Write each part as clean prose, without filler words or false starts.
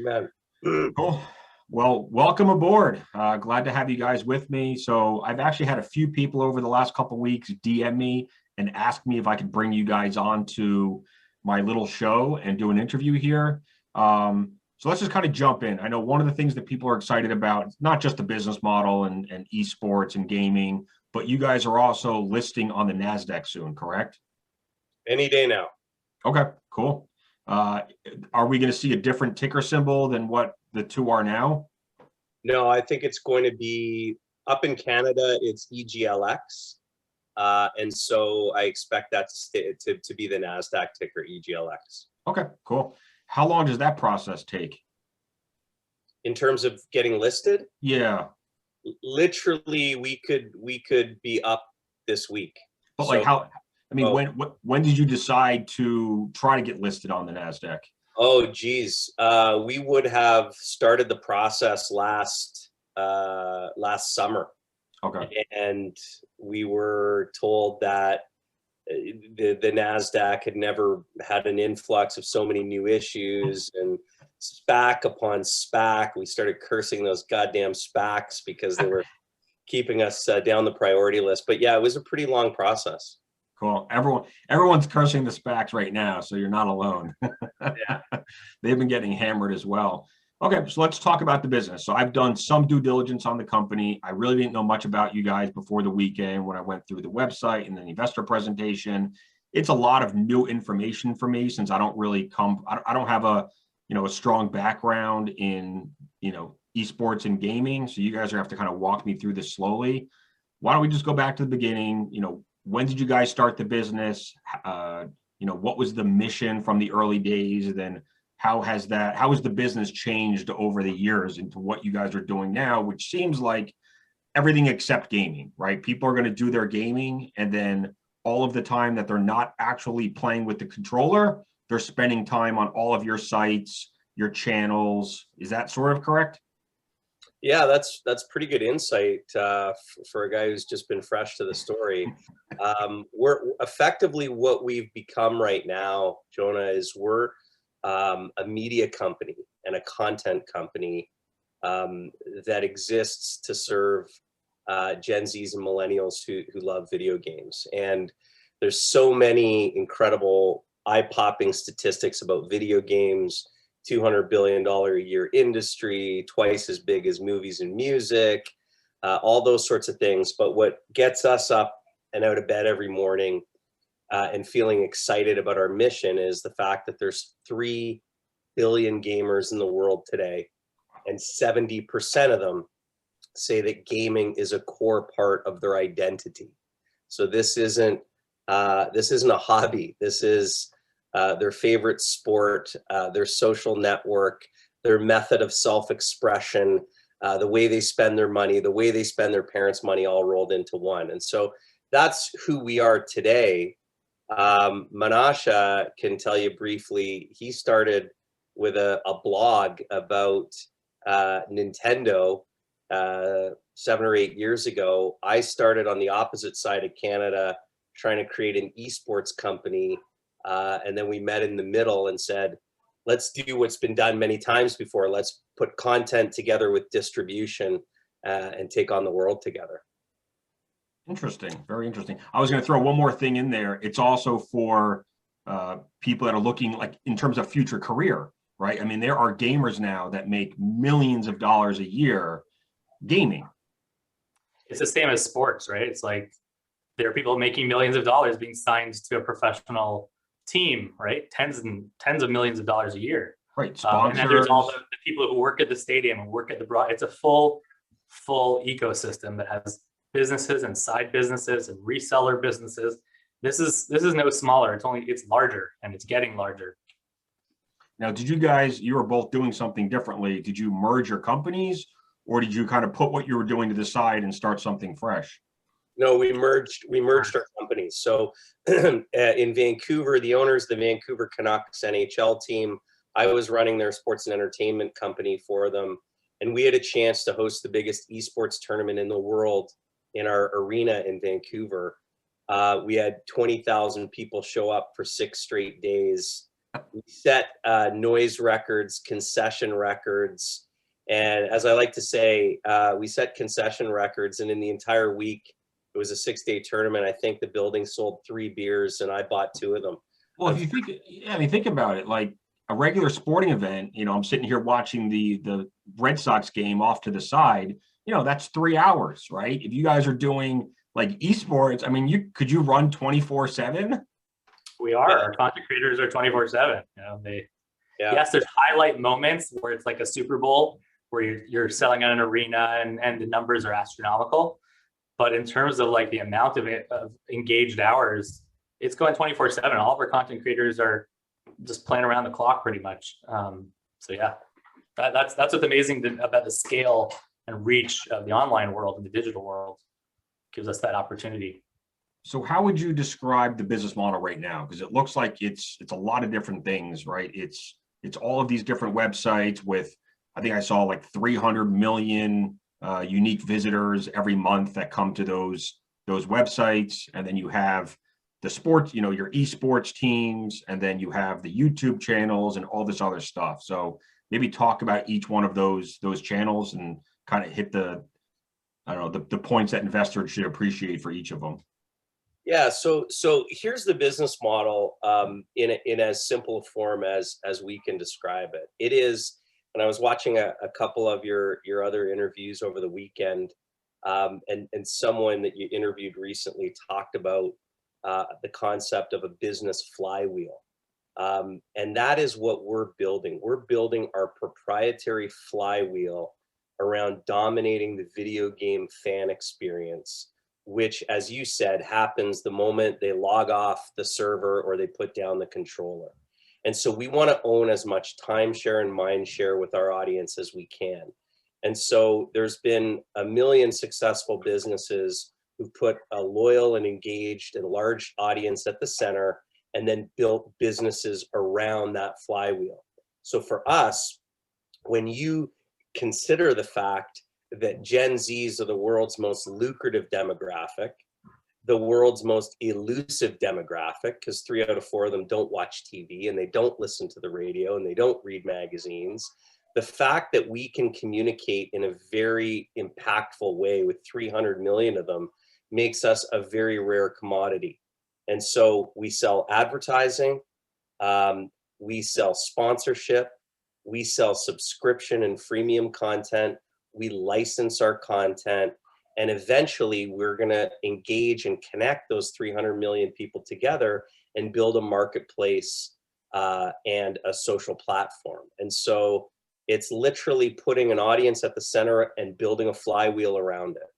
Amen. Cool. Well, welcome aboard. Glad to have you guys with me. So I've actually had a few people over the last couple of weeks DM me and ask me if I could bring you guys on to my little show and do an interview here. So let's just kind of jump in. I know one of the things that people are excited about, not just the business model and esports and gaming, but you guys are also listing on the NASDAQ soon, correct? Any day now. Okay, cool. Are we going to see a different ticker symbol than what the two are now? No, I think it's going to be up in Canada. It's EGLX, and so I expect that to be the NASDAQ ticker EGLX. Okay, cool. How long does that process take? In terms of getting listed? Yeah. Literally, we could be up this week. But like how? I mean, when did you decide to try to get listed on the NASDAQ? Oh, geez. We would have started the process last summer. Okay. And we were told that the NASDAQ had never had an influx of so many new issues, and SPAC upon SPAC. We started cursing those goddamn SPACs because they were keeping us down the priority list. But yeah, it was a pretty long process. Cool. Everyone's cursing the SPACs right now, so you're not alone. Yeah. They've been getting hammered as well. Okay, so let's talk about the business. So I've done some due diligence on the company. I really didn't know much about you guys before the weekend when I went through the website and then the investor presentation. It's a lot of new information for me since I don't really I don't have a strong background in esports and gaming. So you guys are gonna have to kind of walk me through this slowly. Why don't we just go back to the beginning? When did you guys start the business? What was the mission from the early days? And then how has the business changed over the years into what you guys are doing now, which seems like everything except gaming, right? People are going to do their gaming, and then all of the time that they're not actually playing with the controller, they're spending time on all of your sites, your channels. Is that sort of correct? Yeah, that's pretty good insight for a guy who's just been fresh to the story. We're effectively what we've become right now, Jonah, is we're a media company and a content company that exists to serve Gen Zs and millennials who love video games. And there's so many incredible eye-popping statistics about video games. $200 billion a year industry, twice as big as movies and music, all those sorts of things. But what gets us up and out of bed every morning and feeling excited about our mission is the fact that there's 3 billion gamers in the world today, and 70% of them say that gaming is a core part of their identity. So this isn't a hobby. This is their favorite sport, their social network, their method of self-expression, the way they spend their money, the way they spend their parents' money, all rolled into one. And so that's who we are today. Menashe can tell you briefly, he started with a blog about Nintendo 7 or 8 years ago. I started on the opposite side of Canada trying to create an esports company. And then we met in the middle and said, let's do what's been done many times before. Let's put content together with distribution and take on the world together. Interesting. Very interesting. I was going to throw one more thing in there. It's also for people that are looking like in terms of future career, right? I mean, there are gamers now that make millions of dollars a year gaming. It's the same as sports, right? It's like there are people making millions of dollars being signed to a professional team, right? Tens of millions of dollars a year. Right. Sponsors. And then there's all the people who work at the stadium and work at the broad. It's a full ecosystem that has businesses and side businesses and reseller businesses. This is no smaller. It's larger, and it's getting larger. Now, you were both doing something differently. Did you merge your companies, or did you kind of put what you were doing to the side and start something fresh? No, we merged our companies. So in Vancouver, the owners of the Vancouver Canucks NHL team, I was running their sports and entertainment company for them. And we had a chance to host the biggest esports tournament in the world in our arena in Vancouver. We had 20,000 people show up for 6 straight days. We set noise records, concession records. And as I like to say, we set concession records, and in the entire week, it was a 6-day tournament. I think the building sold 3 beers and I bought 2 of them. Well, if you think, yeah, I mean, think about it, like a regular sporting event, you know, I'm sitting here watching the Red Sox game off to the side, you know, that's 3 hours, right? If you guys are doing like esports, I mean, could you run 24/7? We are. Our content creators are 24/7. You know, yes, there's highlight moments where it's like a Super Bowl where you're selling an arena and the numbers are astronomical. But in terms of like the amount of engaged hours, it's going 24/7. All of our content creators are just playing around the clock pretty much. So yeah, that's what's amazing about the scale and reach of the online world and the digital world. Gives us that opportunity. So how would you describe the business model right now? Because it looks like it's a lot of different things, right? It's all of these different websites with, I think I saw like 300 million unique visitors every month that come to those websites. And then you have the sports, you know, your esports teams, and then you have the YouTube channels and all this other stuff. So maybe talk about each one of those channels and kind of hit the, I don't know, the points that investors should appreciate for each of them. Yeah, so here's the business model in as simple a form as we can describe it. It is, and I was watching a couple of your other interviews over the weekend, and someone that you interviewed recently talked about the concept of a business flywheel. And that is what we're building. We're building our proprietary flywheel around dominating the video game fan experience, which, as you said, happens the moment they log off the server or they put down the controller. And so we want to own as much time share and mind share with our audience as we can. And so there's been a million successful businesses who put a loyal and engaged and large audience at the center and then built businesses around that flywheel. So for us, when you consider the fact that Gen Zs are the world's most lucrative demographic, the world's most elusive demographic, because 3 out of 4 of them don't watch TV and they don't listen to the radio and they don't read magazines. The fact that we can communicate in a very impactful way with 300 million of them makes us a very rare commodity. And so we sell advertising, we sell sponsorship, we sell subscription and freemium content, we license our content, and eventually we're going to engage and connect those 300 million people together and build a marketplace and a social platform. And so it's literally putting an audience at the center and building a flywheel around it.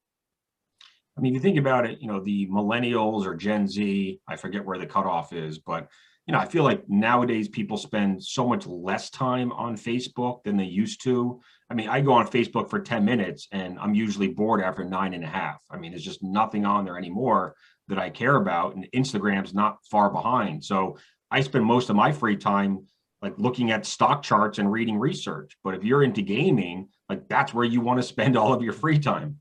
I mean, if you think about it, you know, the millennials or Gen Z, I forget where the cutoff is, but, you know, I feel like nowadays people spend so much less time on Facebook than they used to. I mean, I go on Facebook for 10 minutes and I'm usually bored after 9.5. I mean, there's just nothing on there anymore that I care about, and Instagram's not far behind. So I spend most of my free time like looking at stock charts and reading research. But if you're into gaming, like that's where you want to spend all of your free time.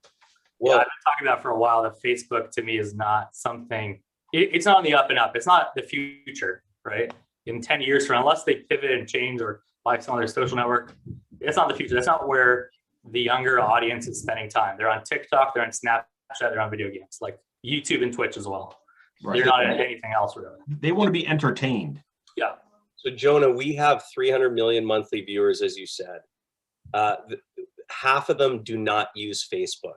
Well, yeah, I've been talking about for a while that Facebook to me is not something, it's not on the up and up. It's not the future, right? In 10 years from now, unless they pivot and change or buy some other social network, it's not the future. That's not where the younger audience is spending time. They're on TikTok, they're on Snapchat, they're on video games, like YouTube and Twitch as well. Right. They're not in anything else really. They want to be entertained. Yeah. So Jonah, we have 300 million monthly viewers, as you said. Half of them do not use Facebook.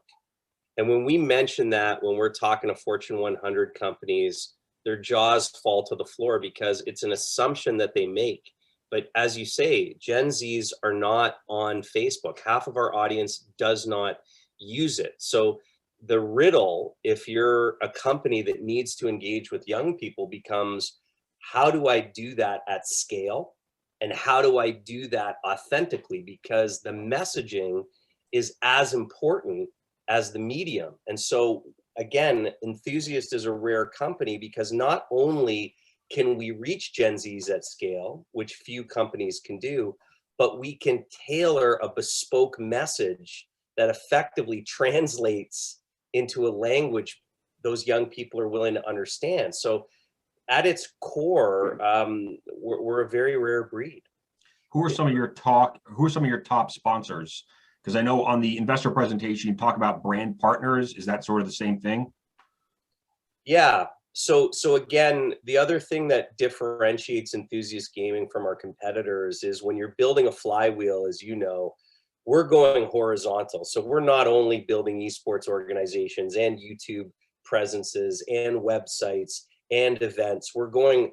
And when we mention that, when we're talking to Fortune 100 companies, their jaws fall to the floor because it's an assumption that they make. But as you say, Gen Zs are not on Facebook. Half of our audience does not use it. So the riddle, if you're a company that needs to engage with young people, becomes, how do I do that at scale? And how do I do that authentically? Because the messaging is as important as the medium. And so again, Enthusiast is a rare company because not only can we reach Gen Zs at scale, which few companies can do, but we can tailor a bespoke message that effectively translates into a language those young people are willing to understand. So at its core, we're a very rare breed. Who are some of your top sponsors? Because I know on the investor presentation, you talk about brand partners. Is that sort of the same thing? Yeah. So again, the other thing that differentiates Enthusiast Gaming from our competitors is when you're building a flywheel, as you know, we're going horizontal. So we're not only building esports organizations and YouTube presences and websites and events. We're going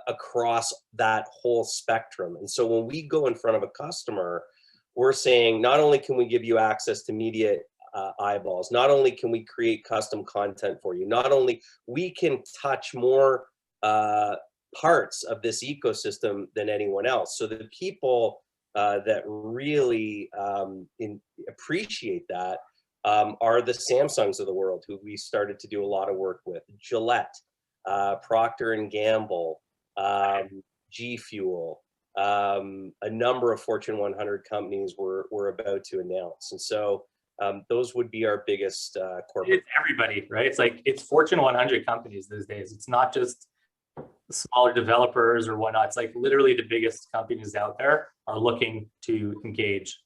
across that whole spectrum. And so when we go in front of a customer, we're saying not only can we give you access to media eyeballs, not only can we create custom content for you, not only we can touch more parts of this ecosystem than anyone else. So the people that really appreciate that are the Samsungs of the world, who we started to do a lot of work with, Gillette, Procter & Gamble, G Fuel, a number of Fortune 100 companies we're about to announce. And so those would be our biggest corporate. It's everybody, right? It's like, it's Fortune 100 companies these days. It's not just smaller developers or whatnot. It's like literally the biggest companies out there are looking to engage.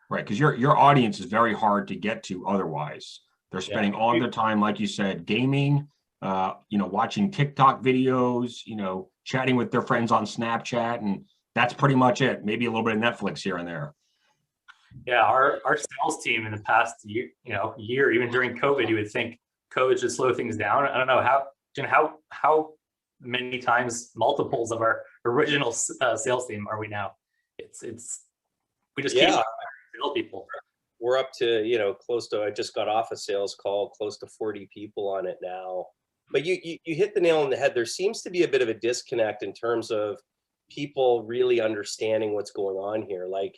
Right, because your audience is very hard to get to otherwise. They're spending all their time, like you said, gaming, watching TikTok videos, chatting with their friends on Snapchat, and that's pretty much it. Maybe a little bit of Netflix here and there. Yeah, our sales team in the past year, even during COVID, you would think COVID should slow things down. I don't know how many times multiples of our original sales team are we now? We just keep sales people. We're up to close to. I just got off a sales call, close to 40 people on it now. But you hit the nail on the head. There seems to be a bit of a disconnect in terms of people really understanding what's going on here. Like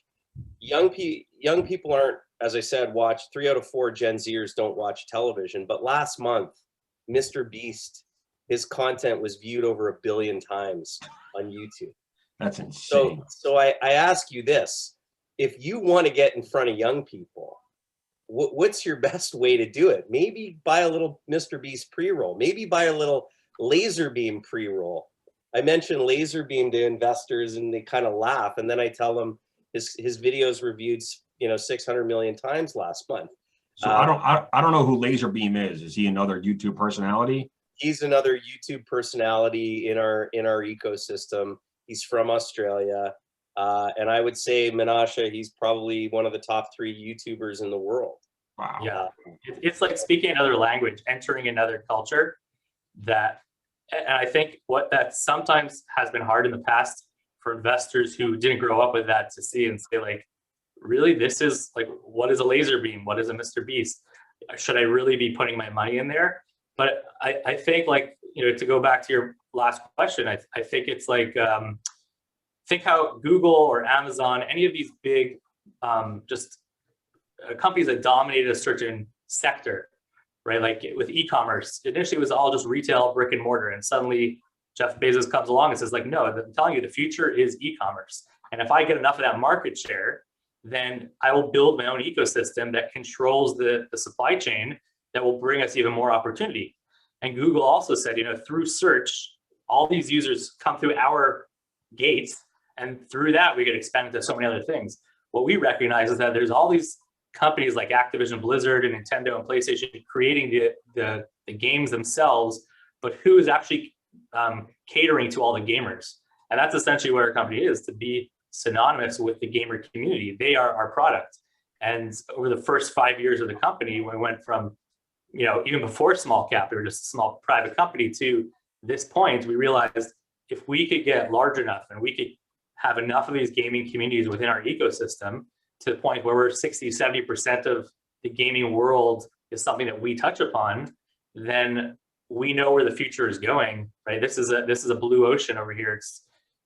young people aren't, as I said, 3 out of 4 Gen Zers don't watch television. But last month, Mr. Beast, his content was viewed over 1 billion times on YouTube. That's insane. So I ask you this: if you want to get in front of young people, what's your best way to do it? Maybe buy a little Mr. Beast pre-roll. Maybe buy a little laser beam pre-roll. I mentioned laser beam to investors and they kind of laugh. And then I tell them his videos reviewed 600 million times last month. So I don't know who Laserbeam is. Is he another YouTube personality? He's another YouTube personality in our ecosystem. He's from Australia. And I would say, Menashe, he's probably one of the top 3 YouTubers in the world. Wow. Yeah, it's like speaking another language, entering another culture. And I think what that sometimes has been hard in the past for investors who didn't grow up with that to see and say, like, really, this is like, what is a laser beam? What is a Mr. Beast? Should I really be putting my money in there? But I think, like, to go back to your last question, I think it's like, think how Google or Amazon, any of these big companies that dominated a certain sector, right? Like with e-commerce, initially it was all just retail, brick and mortar. And suddenly Jeff Bezos comes along and says, like, no, I'm telling you, the future is e-commerce. And if I get enough of that market share, then I will build my own ecosystem that controls the supply chain that will bring us even more opportunity. And Google also said, through search, all these users come through our gates, and through that, we get expanded to so many other things. What we recognize is that there's all these companies like Activision Blizzard and Nintendo and PlayStation creating the games themselves, but who is actually catering to all the gamers? And that's essentially what our company is, to be synonymous with the gamer community. They are our product. And over the first 5 years of the company, we went from, even before small cap, we were just a small private company, to this point, we realized if we could get large enough and we could have enough of these gaming communities within our ecosystem to the point where we're 60-70% of the gaming world is something that we touch upon, then we know where the future is going, right? This is a blue ocean over here.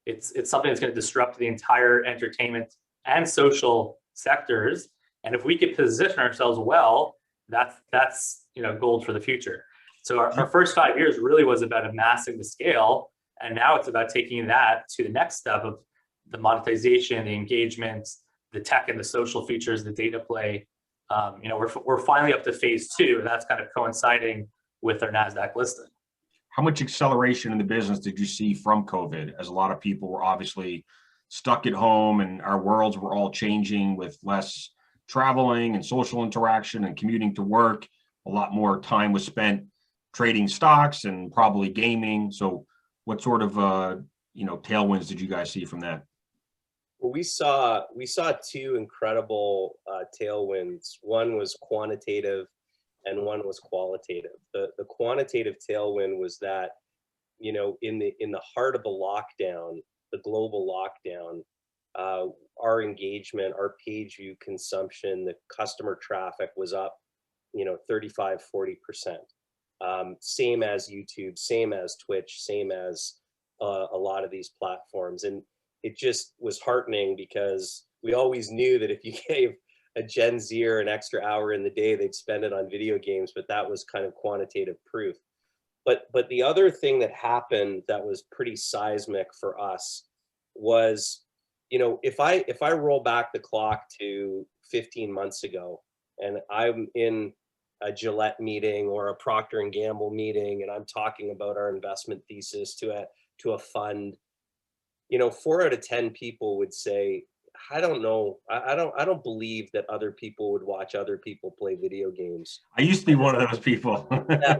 It's something that's going to disrupt the entire entertainment and social sectors. And if we could position ourselves well, that's gold for the future. So our first 5 years really was about amassing the scale, and now it's about taking that to the next step of the monetization, the engagement, the tech and the social features, the data play. We're finally up to phase 2, and that's kind of coinciding with our NASDAQ listing. how much acceleration in the business did you see from COVID, as a lot of people were obviously stuck at home and our worlds were all changing with less traveling and social interaction and commuting to work? A lot more time was spent trading stocks and probably gaming. So what sort of tailwinds did you guys see from that? Well, we saw two incredible tailwinds. One was quantitative and one was qualitative. The quantitative tailwind was that, in the heart of the lockdown, the global lockdown, our engagement, our page view consumption, the customer traffic was up, 35, 40%. Same as YouTube, same as Twitch, same as a lot of these platforms. And it just was heartening because we always knew that if you gave a Gen Zer an extra hour in the day, they'd spend it on video games, but that was kind of quantitative proof. But the other thing that happened that was pretty seismic for us was, if I roll back the clock to 15 months ago and I'm in a Gillette meeting or a Procter and Gamble meeting and I'm talking about our investment thesis to a fund, 4 out of 10 people would say, I don't know. I don't believe that other people would watch other people play video games. I used to be one of those people. Yeah.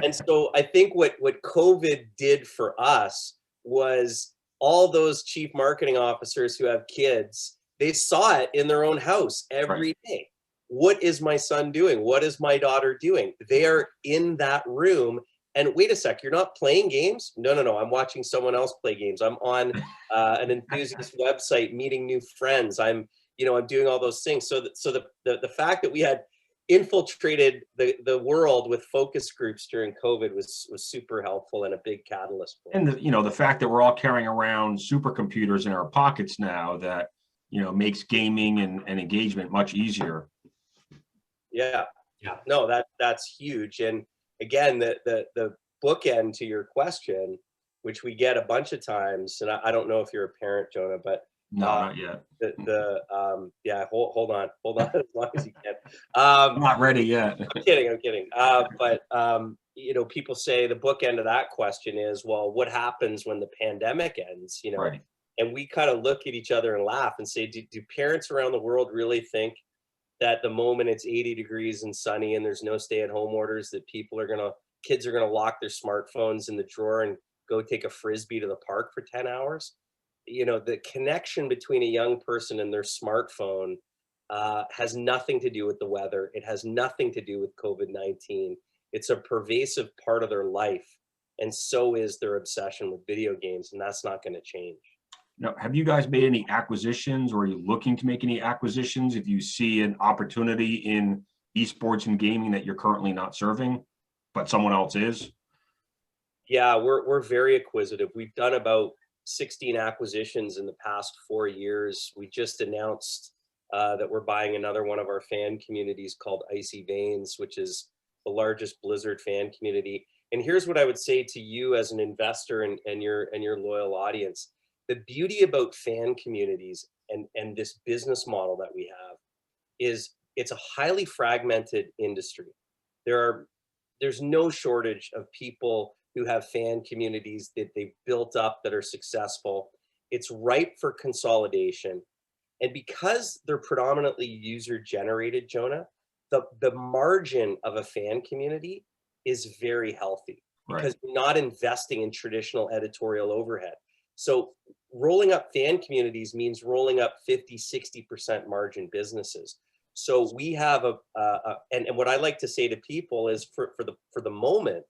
And so I think what COVID did for us was all those chief marketing officers who have kids, they saw it in their own house every day. What is my son doing? What is my daughter doing? They are in that room. And wait a sec, you're not playing games? No. I'm watching someone else play games. I'm on an Enthusiast website, meeting new friends. I'm doing all those things. So the fact that we had infiltrated the world with focus groups during COVID was super helpful and a big catalyst for us. And the fact that we're all carrying around supercomputers in our pockets now that makes gaming and engagement much easier. Yeah. No, that's huge. And again, the bookend to your question, which we get a bunch of times, and I don't know if you're a parent, Jonah, but no, not yet. Hold on as long as you can. I'm not ready yet. I'm kidding. But people say the bookend of that question is, well, what happens when the pandemic ends? Right. And we kind of look at each other and laugh and say, do parents around the world really think that the moment it's 80 degrees and sunny and there's no stay-at-home orders, that kids are gonna lock their smartphones in the drawer and go take a Frisbee to the park for 10 hours? The connection between a young person and their smartphone has nothing to do with the weather. It has nothing to do with COVID-19. It's a pervasive part of their life. And so is their obsession with video games, and that's not gonna change. Now, have you guys made any acquisitions, or are you looking to make any acquisitions if you see an opportunity in esports and gaming that you're currently not serving, but someone else is? Yeah, we're very acquisitive. We've done about 16 acquisitions in the past 4 years. We just announced that we're buying another one of our fan communities called Icy Veins, which is the largest Blizzard fan community. And here's what I would say to you as an investor and your loyal audience. The beauty about fan communities and this business model that we have is it's a highly fragmented industry. There's no shortage of people who have fan communities that they've built up that are successful. It's ripe for consolidation. And because they're predominantly user generated, Jonah, the margin of a fan community is very healthy because you're not investing in traditional editorial overhead. So rolling up fan communities means rolling up 50, 60% margin businesses. So we have and what I like to say to people is for the moment,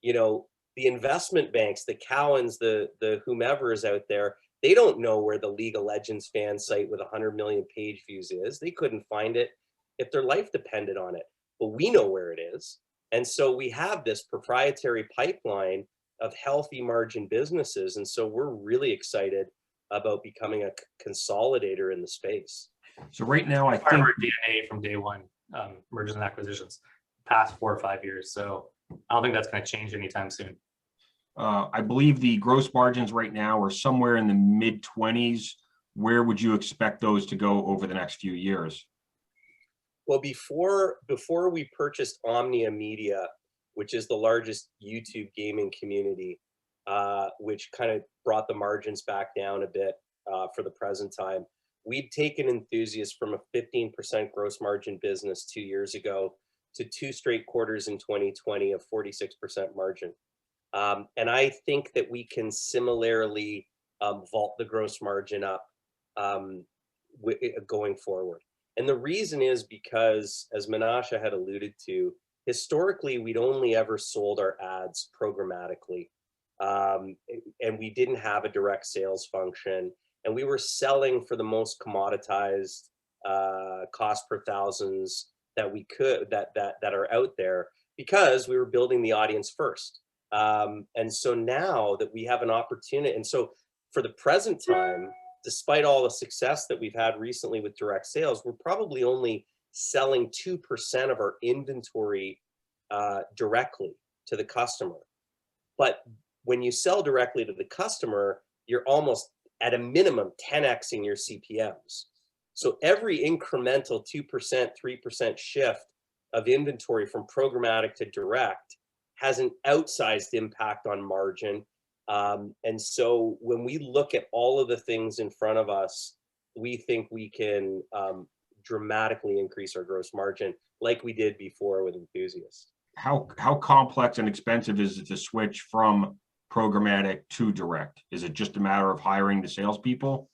the investment banks, the Cowans, the whomever is out there, they don't know where the League of Legends fan site with 100 million page views is. They couldn't find it if their life depended on it, but we know where it is. And so we have this proprietary pipeline of healthy margin businesses. And so we're really excited about becoming a consolidator in the space. So right now, I think our DNA from day one, mergers and acquisitions, past 4 or 5 years. So I don't think that's going to change anytime soon. I believe the gross margins right now are somewhere in the mid-20s. Where would you expect those to go over the next few years? Well, before we purchased Omnia Media, which is the largest YouTube gaming community, which kind of brought the margins back down a bit for the present time. We'd taken Enthusiast from a 15% gross margin business 2 years ago to 2 straight quarters in 2020 of 46% margin. And I think that we can similarly vault the gross margin up going forward. And the reason is because, as Menashe had alluded to, historically, we'd only ever sold our ads programmatically. And we didn't have a direct sales function. And we were selling for the most commoditized cost per thousands that we could, that are out there, because we were building the audience first. And so now that we have an opportunity, and so for the present time, despite all the success that we've had recently with direct sales, we're probably only selling 2% of our inventory directly to the customer. But when you sell directly to the customer, you're almost at a minimum 10xing your CPMs. So every incremental 2%, 3% shift of inventory from programmatic to direct has an outsized impact on margin. And so when we look at all of the things in front of us, we think we can dramatically increase our gross margin like we did before with Enthusiast. How complex and expensive is it to switch from programmatic to direct? Is it just a matter of hiring the salespeople?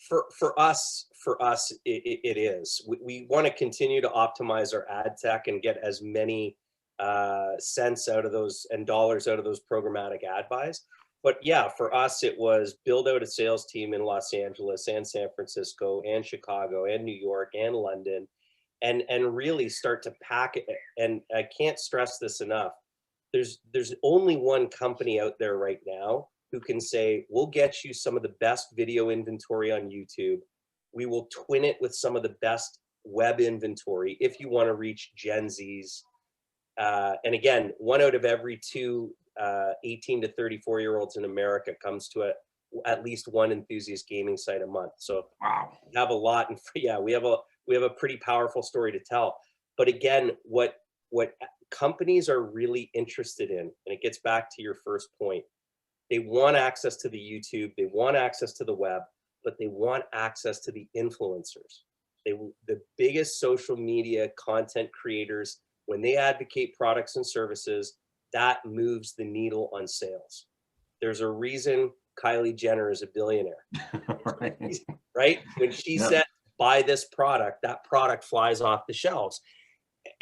For us, it is. We want to continue to optimize our ad tech and get as many cents out of those and dollars out of those programmatic ad buys. But yeah, for us, it was build out a sales team in Los Angeles and San Francisco and Chicago and New York and London, and really start to pack it. And I can't stress this enough. There's only one company out there right now who can say, we'll get you some of the best video inventory on YouTube. We will twin it with some of the best web inventory if you want to reach Gen Zs. And again, 1 out of every 2 18 to 34-year-olds in America comes to at least one Enthusiast Gaming site a month. So wow, we have a lot, and yeah, we have a pretty powerful story to tell. But again, what companies are really interested in, and it gets back to your first point, they want access to the YouTube, they want access to the web, but they want access to the influencers. The biggest social media content creators, when they advocate products and services, that moves the needle on sales. There's a reason Kylie Jenner is a billionaire, right? When she said, buy this product, that product flies off the shelves.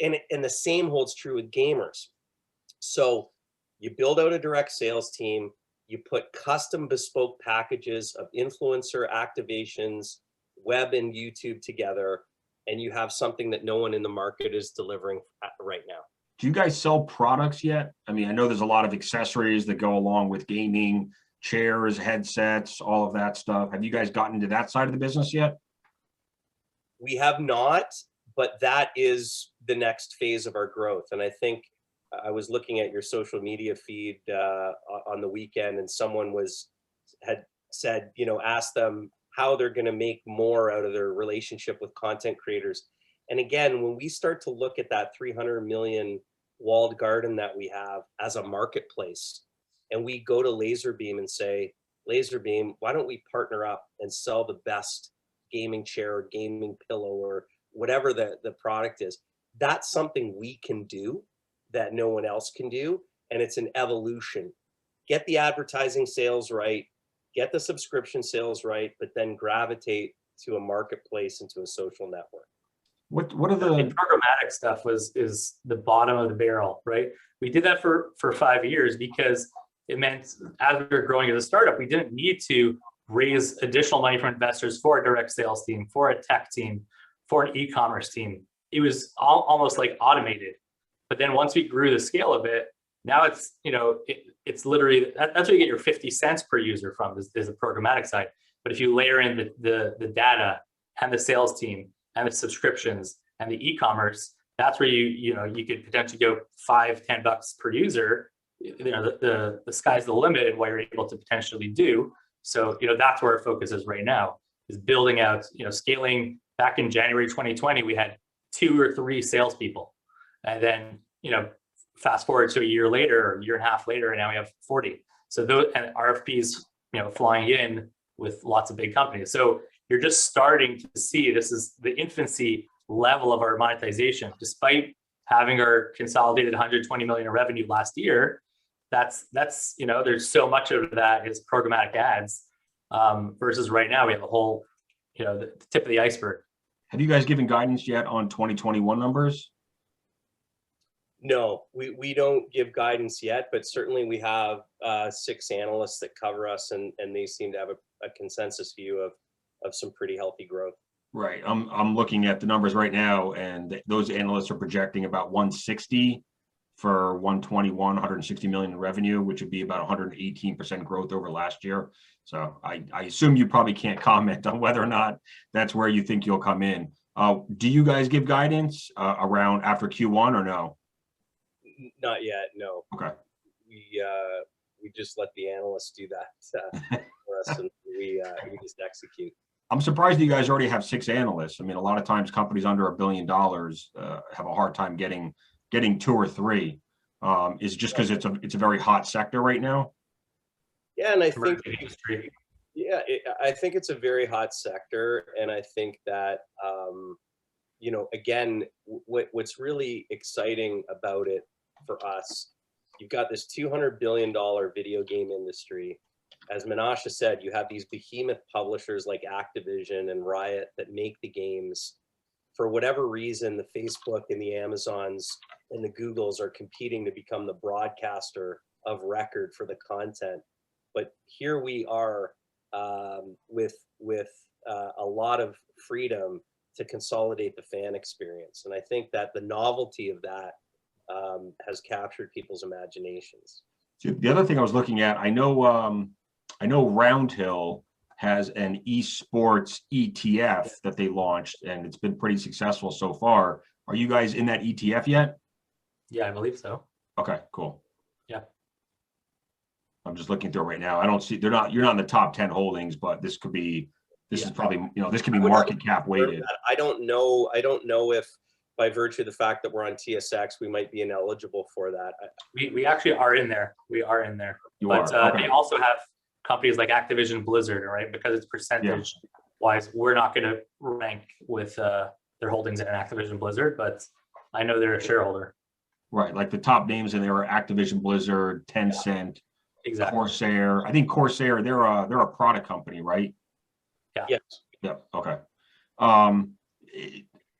And the same holds true with gamers. So you build out a direct sales team, you put custom bespoke packages of influencer activations, web and YouTube together, and you have something that no one in the market is delivering right now. Do you guys sell products yet? I mean, I know there's a lot of accessories that go along with gaming, chairs, headsets, all of that stuff. Have you guys gotten into that side of the business yet? We have not, but that is the next phase of our growth. And I think I was looking at your social media feed on the weekend, and someone had said, ask them how they're going to make more out of their relationship with content creators. And again, when we start to look at that 300 million walled garden that we have as a marketplace, and we go to Laserbeam and say, Laserbeam, why don't we partner up and sell the best gaming chair or gaming pillow or whatever the product is? That's something we can do that no one else can do. And it's an evolution. Get the advertising sales right, get the subscription sales right, but then gravitate to a marketplace and to a social network. What are the programmatic stuff is the bottom of the barrel, right? We did that for 5 years because it meant as we were growing as a startup, we didn't need to raise additional money from investors for a direct sales team, for a tech team, for an e-commerce team. It was almost like automated. But then once we grew the scale of it, now it's, it's literally, that's where you get your 50 cents per user from is the programmatic side. But if you layer in the data and the sales team and the subscriptions and the e-commerce, that's where you could potentially go $5-10 per user. The sky's the limit in what you're able to potentially do. So, that's where our focus is right now, is building out, scaling. Back in January 2020, we had 2 or 3 salespeople. And then, fast forward to a year later, or a year and a half later, and now we have 40. So those and RFPs, flying in with lots of big companies. So you're just starting to see, this is the infancy level of our monetization. Despite having our consolidated 120 million in revenue last year, that's there's so much of that is programmatic ads, versus right now we have a whole, the tip of the iceberg. Have you guys given guidance yet on 2021 numbers? No, we don't give guidance yet, but certainly we have 6 analysts that cover us, and they seem to have a consensus view of some pretty healthy growth. Right. I'm looking at the numbers right now, and those analysts are projecting about 160 for 160 million in revenue, which would be about 118% growth over last year. So I assume you probably can't comment on whether or not that's where you think you'll come in. Do you guys give guidance around after Q1 or no? Not yet, no. Okay. We just let the analysts do that for us, and we just execute. I'm surprised you guys already have 6 analysts. I mean, a lot of times companies under $1 billion have a hard time getting 2 or 3. Is it just because it's a very hot sector right now? Yeah, and I think industry. yeah, I think it's a very hot sector, and I think that again, what's really exciting about it for us, you've got this $200 billion video game industry. As Menashe said, you have these behemoth publishers like Activision and Riot that make the games. For whatever reason, the Facebook and the Amazons and the Googles are competing to become the broadcaster of record for the content. But here we are with a lot of freedom to consolidate the fan experience. And I think that the novelty of that has captured people's imaginations. The other thing I was looking at, I know Roundhill has an esports ETF that they launched, and it's been pretty successful so far. Are you guys in that ETF yet? Yeah, I believe so. Okay, cool. Yeah. I'm just looking through it right now. I don't see, you're not in the top 10 holdings, but this could be, is probably, this could be market cap weighted. I don't know if by virtue of the fact that we're on TSX, we might be ineligible for that. We actually are in there. We are in there. But okay. They also have companies like Activision Blizzard, right? Because it's percentage wise, we're not going to rank with their holdings in Activision Blizzard, but I know they're a shareholder. Right, like the top names in there are Activision Blizzard, Tencent, exactly. Corsair. I think Corsair, they're a product company, right? Yeah. Yes. Yep. Okay.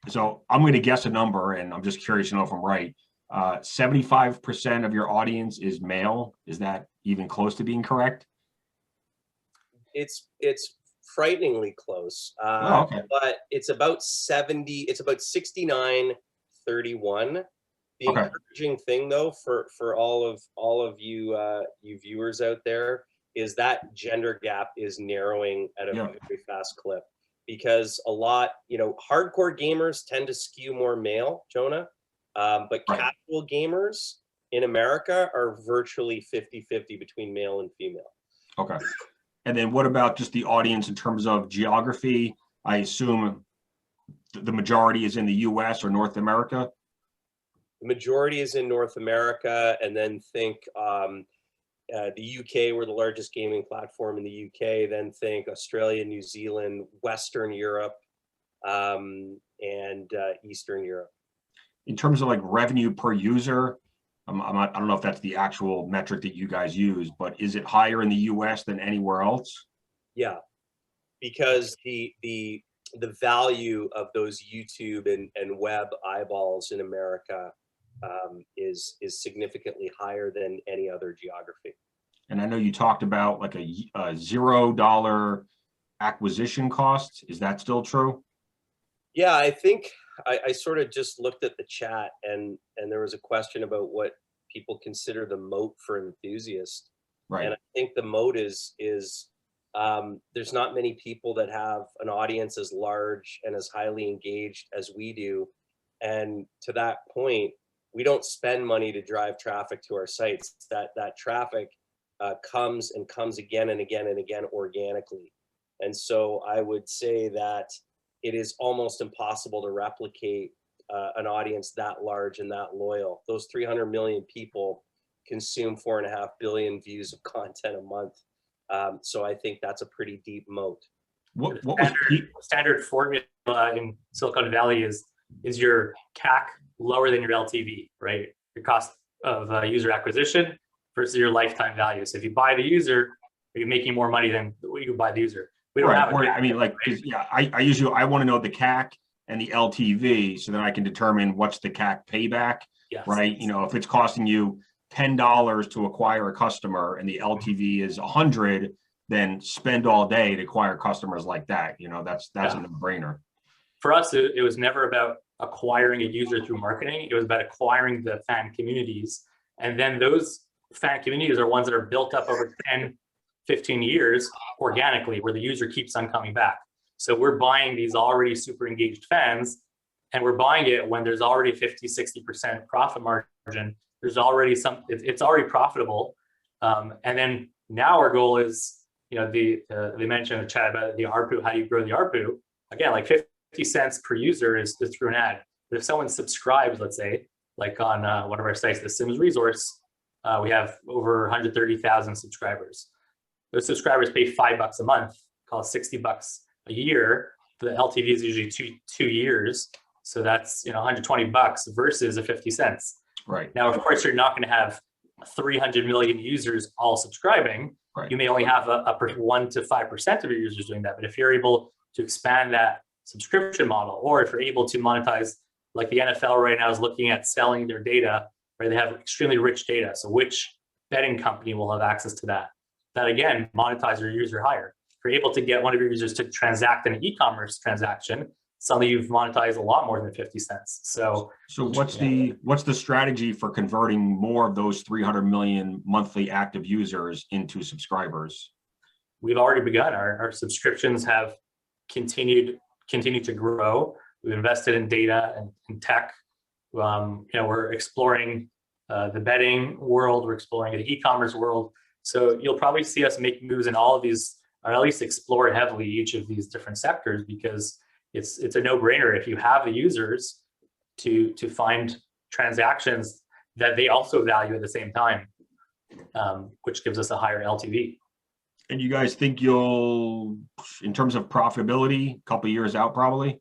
So I'm going to guess a number, and I'm just curious to know if I'm right. 75% of your audience is male. Is that even close to being correct? It's frighteningly close. Okay. But it's about 70. It's about 69-31. The encouraging thing, though, for all of you viewers out there, is that gender gap is narrowing at a very fast clip, because a lot, hardcore gamers tend to skew more male, Jonah, but casual gamers in America are virtually 50-50 between male and female. Okay. And then what about just the audience in terms of geography? I assume the majority is in the US or North America? The majority is in North America, and then think the UK, we're the largest gaming platform in the UK, then think Australia, New Zealand, Western Europe, and Eastern Europe. In terms of like revenue per user, I don't know if that's the actual metric that you guys use, but is it higher in the US than anywhere else? Yeah, because the value of those YouTube and web eyeballs in America is significantly higher than any other geography. And I know you talked about like a $0 acquisition cost. Is that still true? Yeah, I think I sort of just looked at the chat, and there was a question about what people consider the moat for enthusiasts. Right. And I think the moat is there's not many people that have an audience as large and as highly engaged as we do. And to that point, we don't spend money to drive traffic to our sites. That traffic comes again and again and again organically. And so I would say that it is almost impossible to replicate an audience that large and that loyal. Those 300 million people consume 4.5 billion views of content a month. So I think that's a pretty deep moat. What was standard formula in Silicon Valley is your CAC lower than your LTV, right? Your cost of user acquisition versus your lifetime value. So if you buy the user, you're making more money than what you buy the user. We don't have I mean, like, yeah, I want to know the CAC and the LTV so that I can determine what's the CAC payback, yes. right? You know, if it's costing you $10 to acquire a customer and the LTV is 100, then spend all day to acquire customers like that. You know, that's a no-brainer. For us, it was never about acquiring a user through marketing. It was about acquiring the fan communities. And then those fan communities are ones that are built up over 10, 15 years organically, where the user keeps on coming back. So we're buying these already super engaged fans, and we're buying it when there's already 50, 60% profit margin. There's already it's already profitable. And then now our goal is, you know, they mentioned in the chat about the ARPU, how do you grow the ARPU? Again, like 50 cents per user is through an ad. But if someone subscribes, let's say, like on one of our sites, the Sims Resource, we have over 130,000 subscribers. Those subscribers pay $5 a month, call it $60 a year. The LTV is usually two years. So that's, you know, $120 versus a 50 cents. Right. Now, of course, you're not going to have 300 million users all subscribing. Right. You may only have a 1 to 5% of your users doing that. But if you're able to expand that subscription model, or if you're able to monetize, like the NFL right now is looking at selling their data, right? They have extremely rich data. So which betting company will have access to that? That again, monetize your user higher. If you're able to get one of your users to transact an e-commerce transaction, suddenly you've monetized a lot more than 50 cents. So what's the strategy for converting more of those 300 million monthly active users into subscribers? We've already begun. Our subscriptions have continued to grow. We've invested in data and in tech. You know, we're exploring the betting world. We're exploring the e-commerce world. So you'll probably see us make moves in all of these, or at least explore heavily each of these different sectors, because it's a no-brainer if you have the users to find transactions that they also value at the same time, which gives us a higher LTV. And you guys think you'll, in terms of profitability, a couple of years out probably?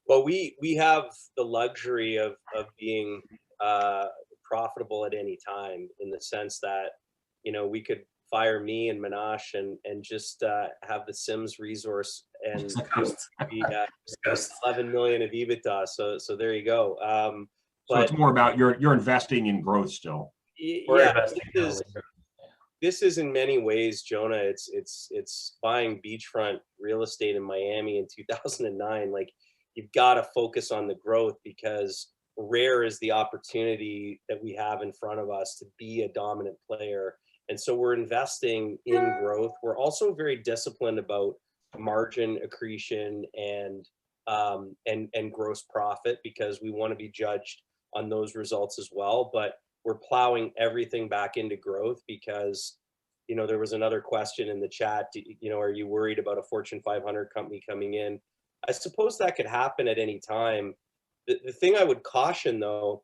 Well, we have the luxury of being profitable at any time, in the sense that, you know, we could fire me and Menashe and just have the Sims Resource and be 11 million of EBITDA. So there you go. So it's more about you're investing in growth still. Yeah, this is in many ways, Jonah. It's buying beachfront real estate in Miami in 2009. Like, you've got to focus on the growth, because rare is the opportunity that we have in front of us to be a dominant player. And so we're investing in growth. We're also very disciplined about margin accretion and gross profit, because we want to be judged on those results as well. But we're plowing everything back into growth, because, you know, there was another question in the chat, you know, are you worried about a Fortune 500 company coming in? I suppose that could happen at any time. The thing I would caution, though,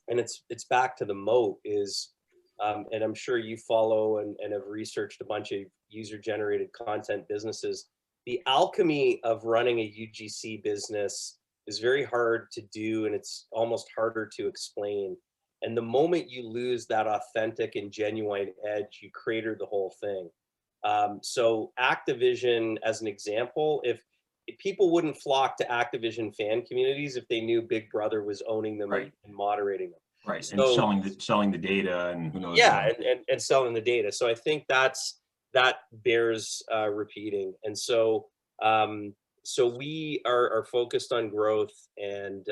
and it's back to the moat, is, and I'm sure you follow and have researched a bunch of user-generated content businesses, the alchemy of running a UGC business is very hard to do, and it's almost harder to explain. And the moment you lose that authentic and genuine edge, you crater the whole thing. So Activision, as an example, if people wouldn't flock to Activision fan communities if they knew Big Brother was owning them, right, and moderating them. Right, so, and selling the data, and who knows. Yeah, and selling the data. So I think that bears repeating. And so so we are focused on growth, and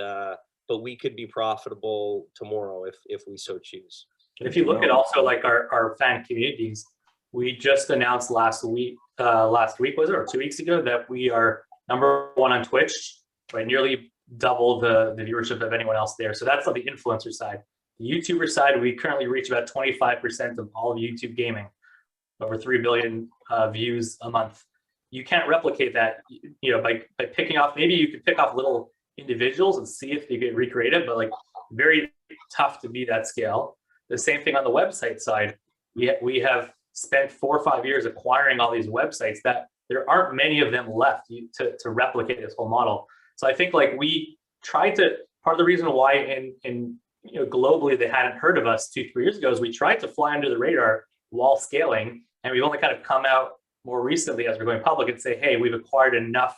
but we could be profitable tomorrow if we so choose. And if you look at also like our fan communities, we just announced last week was it, or 2 weeks ago, that we are #1 on Twitch, right? Nearly double the viewership of anyone else there. So that's on the influencer side. The YouTuber side, we currently reach about 25% of all of YouTube gaming, over 3 billion views a month. You can't replicate that, you know, by picking off. Maybe you could pick off little individuals and see if you get recreate it, but like very tough to be that scale. The same thing on the website side. We have spent 4 or 5 years acquiring all these websites that there aren't many of them left to replicate this whole model. So I think like we tried to, part of the reason why in globally they hadn't heard of us 2-3 years ago is we tried to fly under the radar while scaling. And we've only kind of come out more recently as we're going public and say, hey, we've acquired enough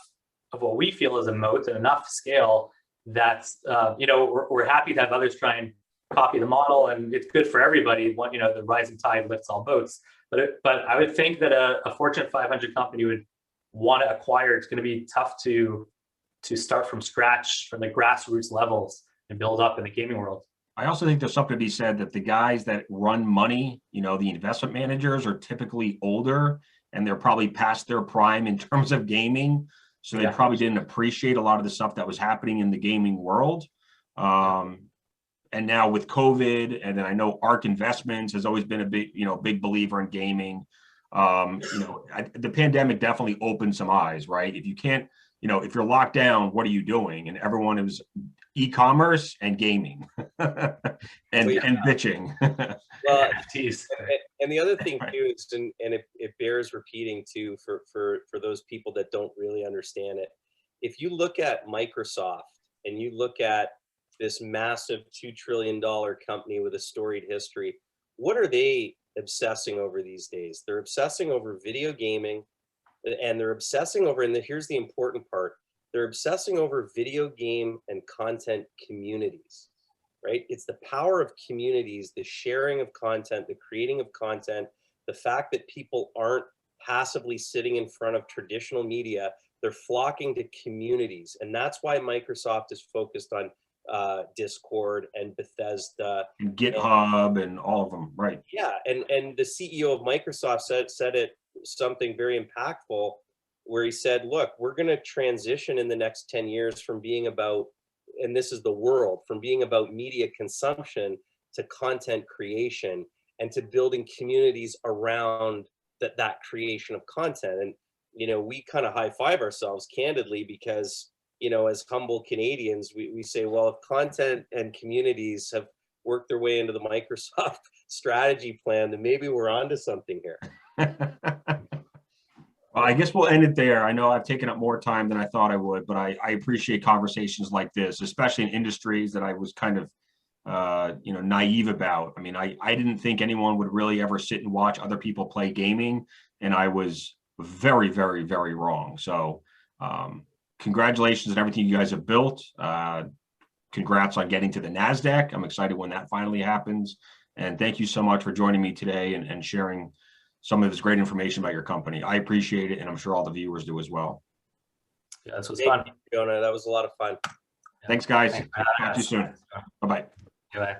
of what we feel is a moat and enough scale that we're happy to have others try and copy the model, and it's good for everybody. The rising tide lifts all boats. But I would think that a Fortune 500 company would want to acquire. It's going to be tough to start from scratch, from the grassroots levels, and build up in the gaming world. I also think there's something to be said that the guys that run money, the investment managers, are typically older and they're probably past their prime in terms of gaming. So they probably didn't appreciate a lot of the stuff that was happening in the gaming world. And now with COVID, and then I know ARK Investments has always been a big believer in gaming. The pandemic definitely opened some eyes, right? If you can't, if you're locked down, what are you doing? And everyone is e-commerce and gaming and bitching. Well, and the other thing too is, and it bears repeating too for those people that don't really understand it. If you look at Microsoft and you look at this massive $2 trillion company with a storied history, what are they obsessing over these days? They're obsessing over video gaming, and they're obsessing over, and here's the important part, they're obsessing over video game and content communities, right? It's the power of communities, the sharing of content, the creating of content, the fact that people aren't passively sitting in front of traditional media, they're flocking to communities. And that's why Microsoft is focused on Discord and Bethesda and GitHub and all of them, right? Yeah, and the CEO of Microsoft said it something very impactful, where he said, look, we're going to transition in the next 10 years from being about, and this is the world, from being about media consumption to content creation and to building communities around that creation of content. And we kind of high five ourselves candidly, because as humble Canadians, we say, well, if content and communities have worked their way into the Microsoft strategy plan, then maybe we're onto something here. Well, I guess we'll end it there. I know I've taken up more time than I thought I would, but I appreciate conversations like this, especially in industries that I was kind of, naive about. I mean, I didn't think anyone would really ever sit and watch other people play gaming, and I was very, very, very wrong. So, congratulations on everything you guys have built. Congrats on getting to the NASDAQ. I'm excited when that finally happens. And thank you so much for joining me today and sharing some of this great information about your company. I appreciate it, and I'm sure all the viewers do as well. Yeah, this was fun. Jonah, that was a lot of fun. Thanks, guys. Talk to you soon. Bye-bye. Bye.